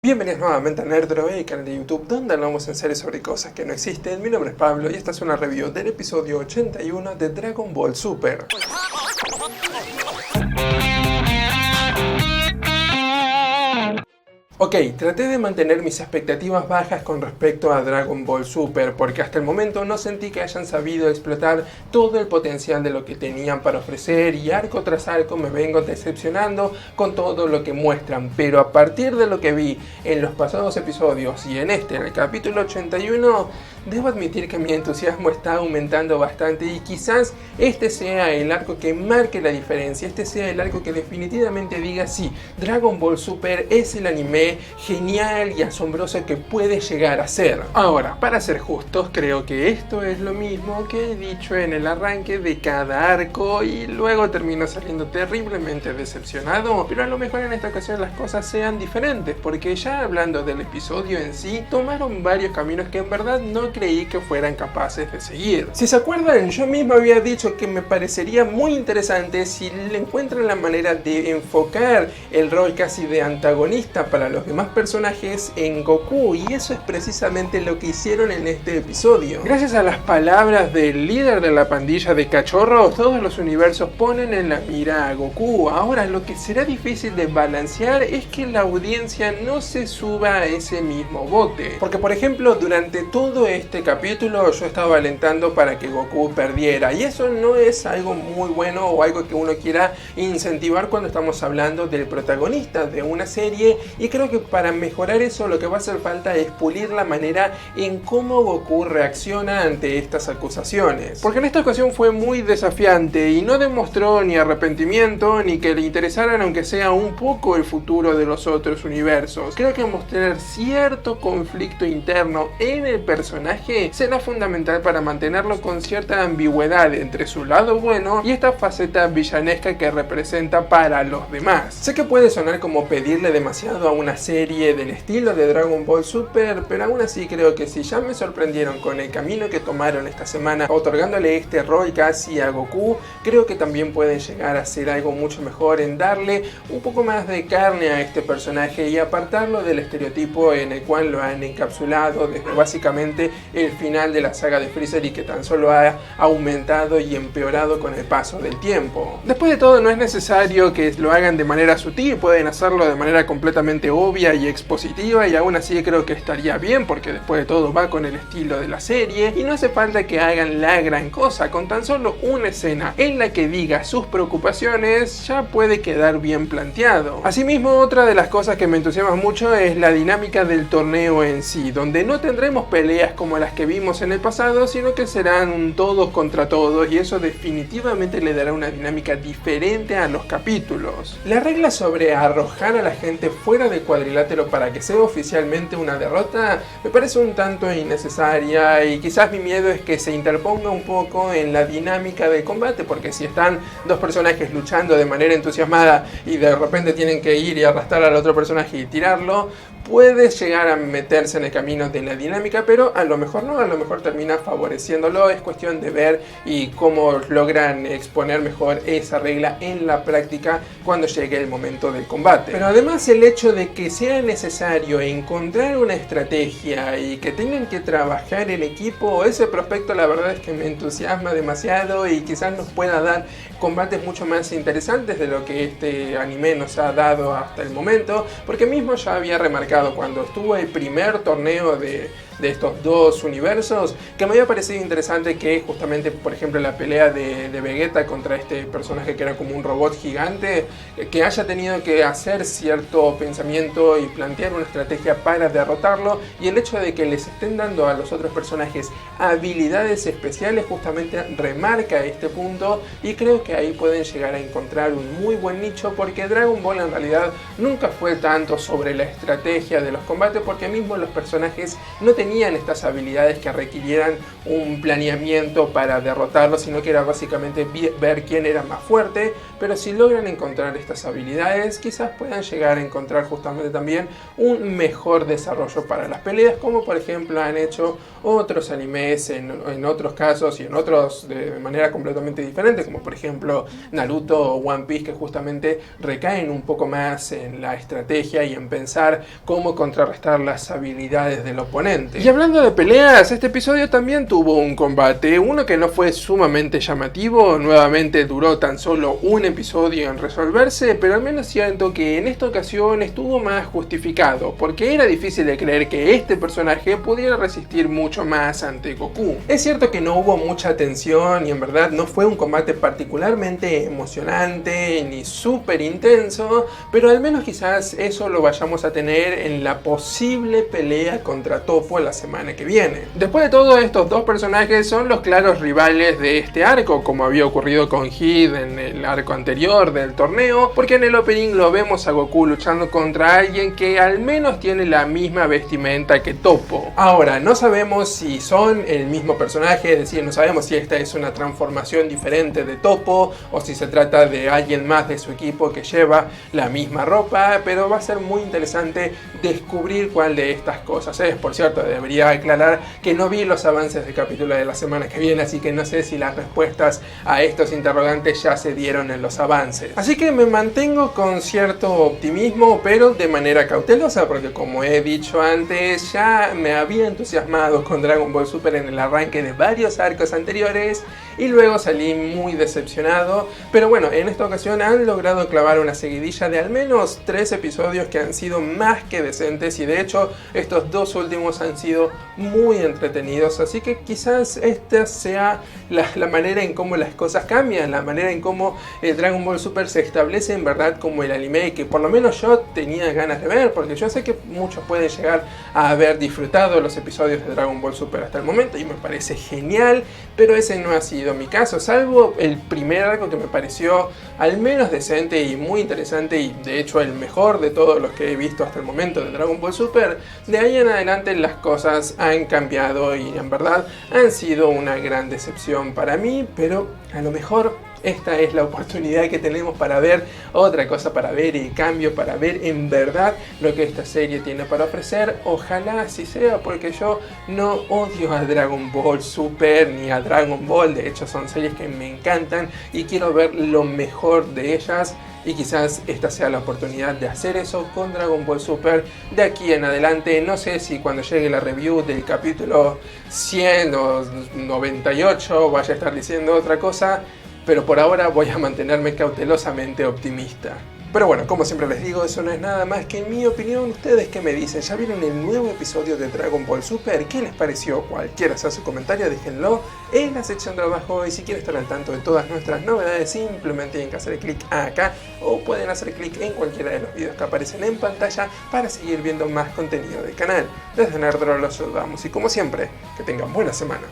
Bienvenidos nuevamente a Nerdro, el canal de YouTube donde hablamos en serio sobre cosas que no existen. Mi nombre es Pablo y esta es una review del episodio 81 de Dragon Ball Super. Ok, traté de mantener mis expectativas bajas con respecto a Dragon Ball Super, porque hasta el momento no sentí que hayan sabido explotar todo el potencial de lo que tenían para ofrecer y arco tras arco me vengo decepcionando con todo lo que muestran, pero a partir de lo que vi en los pasados episodios y en el capítulo 81, debo admitir que mi entusiasmo está aumentando bastante y quizás este sea el arco que marque la diferencia, este sea el arco que definitivamente diga sí, Dragon Ball Super es el anime genial y asombroso que puede llegar a ser. Ahora, para ser justos, creo que esto es lo mismo que he dicho en el arranque de cada arco y luego termino saliendo terriblemente decepcionado, pero a lo mejor en esta ocasión las cosas sean diferentes, porque ya hablando del episodio en sí, tomaron varios caminos que en verdad no creí que fueran capaces de seguir. Si se acuerdan, yo mismo había dicho que me parecería muy interesante si le encuentran la manera de enfocar el rol casi de antagonista para los demás personajes en Goku, y eso es precisamente lo que hicieron en este episodio. Gracias a las palabras del líder de la pandilla de cachorros, todos los universos ponen en la mira a Goku. Ahora, lo que será difícil de balancear es que la audiencia no se suba a ese mismo bote, porque por ejemplo durante todo este capítulo yo estaba alentando para que Goku perdiera, y eso no es algo muy bueno o algo que uno quiera incentivar cuando estamos hablando del protagonista de una serie, y creo que para mejorar eso lo que va a hacer falta es pulir la manera en cómo Goku reacciona ante estas acusaciones, porque en esta ocasión fue muy desafiante y no demostró ni arrepentimiento ni que le interesaran aunque sea un poco el futuro de los otros universos. Creo que mostrar cierto conflicto interno en el personaje será fundamental para mantenerlo con cierta ambigüedad entre su lado bueno y esta faceta villanesca que representa para los demás. Sé que puede sonar como pedirle demasiado a una serie del estilo de Dragon Ball Super, pero aún así creo que si ya me sorprendieron con el camino que tomaron esta semana otorgándole este rol casi a Goku, creo que también pueden llegar a hacer algo mucho mejor en darle un poco más de carne a este personaje y apartarlo del estereotipo en el cual lo han encapsulado desde básicamente el final de la saga de Freezer y que tan solo ha aumentado y empeorado con el paso del tiempo. Después de todo, no es necesario que lo hagan de manera sutil, pueden hacerlo de manera completamente obvia y expositiva, y aún así creo que estaría bien porque después de todo va con el estilo de la serie y no hace falta que hagan la gran cosa. Con tan solo una escena en la que diga sus preocupaciones ya puede quedar bien planteado. Asimismo, otra de las cosas que me entusiasma mucho es la dinámica del torneo en sí, donde no tendremos peleas como las que vimos en el pasado, sino que serán un todos contra todos, y eso definitivamente le dará una dinámica diferente a los capítulos. La regla sobre arrojar a la gente fuera del cuadrilátero para que sea oficialmente una derrota me parece un tanto innecesaria, y quizás mi miedo es que se interponga un poco en la dinámica del combate, porque si están dos personajes luchando de manera entusiasmada y de repente tienen que ir y arrastrar al otro personaje y tirarlo, puede llegar a meterse en el camino de la dinámica, pero a lo mejor no, a lo mejor termina favoreciéndolo. Es cuestión de ver y cómo logran exponer mejor esa regla en la práctica cuando llegue el momento del combate. Pero además el hecho de que sea necesario encontrar una estrategia y que tengan que trabajar en equipo, ese prospecto la verdad es que me entusiasma demasiado y quizás nos pueda dar combates mucho más interesantes de lo que este anime nos ha dado hasta el momento, porque mismo ya había remarcado cuando estuvo el primer torneo de estos dos universos que me había parecido interesante que justamente por ejemplo la pelea de Vegeta contra este personaje que era como un robot gigante, que haya tenido que hacer cierto pensamiento y plantear una estrategia para derrotarlo, y el hecho de que les estén dando a los otros personajes habilidades especiales justamente remarca este punto, y creo que ahí pueden llegar a encontrar un muy buen nicho, porque Dragon Ball en realidad nunca fue tanto sobre la estrategia de los combates, porque mismo los personajes no tenían estas habilidades que requirieran un planeamiento para derrotarlo, sino que era básicamente ver quién era más fuerte. Pero si logran encontrar estas habilidades, quizás puedan llegar a encontrar justamente también un mejor desarrollo para las peleas, como por ejemplo han hecho otros animes en otros casos y en otros de manera completamente diferente, como por ejemplo Naruto o One Piece, que justamente recaen un poco más en la estrategia y en pensar cómo cómo contrarrestar las habilidades del oponente. Y hablando de peleas, este episodio también tuvo un combate, uno que no fue sumamente llamativo, nuevamente duró tan solo un episodio en resolverse, pero al menos siento que en esta ocasión estuvo más justificado, porque era difícil de creer que este personaje pudiera resistir mucho más ante Goku. Es cierto que no hubo mucha tensión y en verdad no fue un combate particularmente emocionante ni súper intenso, pero al menos quizás eso lo vayamos a tener en la posible pelea contra Toppo la semana que viene. Después de todo, estos dos personajes son los claros rivales de este arco, como había ocurrido con Hid en el arco anterior del torneo, porque en el opening lo vemos a Goku luchando contra alguien que al menos tiene la misma vestimenta que Toppo. Ahora, no sabemos si son el mismo personaje, es decir, no sabemos si esta es una transformación diferente de Toppo o si se trata de alguien más de su equipo que lleva la misma ropa, pero va a ser muy interesante descubrir cuál de estas cosas es. Por cierto, debería aclarar que no vi los avances del capítulo de la semana que viene, así que no sé si las respuestas a estos interrogantes ya se dieron en los avances. Así que me mantengo con cierto optimismo, pero de manera cautelosa, porque como he dicho antes, ya me había entusiasmado con Dragon Ball Super en el arranque de varios arcos anteriores y luego salí muy decepcionado. Pero bueno, en esta ocasión han logrado clavar una seguidilla de al menos 3 episodios que han sido más que decentes, y de hecho estos dos últimos han sido muy entretenidos, así que quizás esta sea la manera en cómo las cosas cambian, la manera en cómo Dragon Ball Super se establece en verdad como el anime que por lo menos yo tenía ganas de ver, porque yo sé que muchos pueden llegar a haber disfrutado los episodios de Dragon Ball Super hasta el momento y me parece genial, pero ese no ha sido mi caso, salvo el primer arco que me pareció al menos decente y muy interesante, y de hecho el mejor de todos los que he visto hasta el momento de Dragon Ball Super. De ahí en adelante las cosas han cambiado y en verdad han sido una gran decepción para mí, pero a lo mejor esta es la oportunidad que tenemos para ver otra cosa, para ver el cambio, para ver en verdad lo que esta serie tiene para ofrecer. Ojalá así sea, porque yo no odio a Dragon Ball Super ni a Dragon Ball, de hecho son series que me encantan y quiero ver lo mejor de ellas. Y quizás esta sea la oportunidad de hacer eso con Dragon Ball Super de aquí en adelante. No sé si cuando llegue la review del capítulo 100 o 98 vaya a estar diciendo otra cosa, pero por ahora voy a mantenerme cautelosamente optimista. Pero bueno, como siempre les digo, eso no es nada más que mi opinión. ¿Ustedes qué me dicen? ¿Ya vieron el nuevo episodio de Dragon Ball Super? ¿Qué les pareció? Cualquiera sea su comentario, déjenlo en la sección de abajo. Y si quieren estar al tanto de todas nuestras novedades, simplemente tienen que hacer clic acá o pueden hacer clic en cualquiera de los videos que aparecen en pantalla para seguir viendo más contenido del canal. Desde Nerdro los saludamos y como siempre, que tengan buena semana.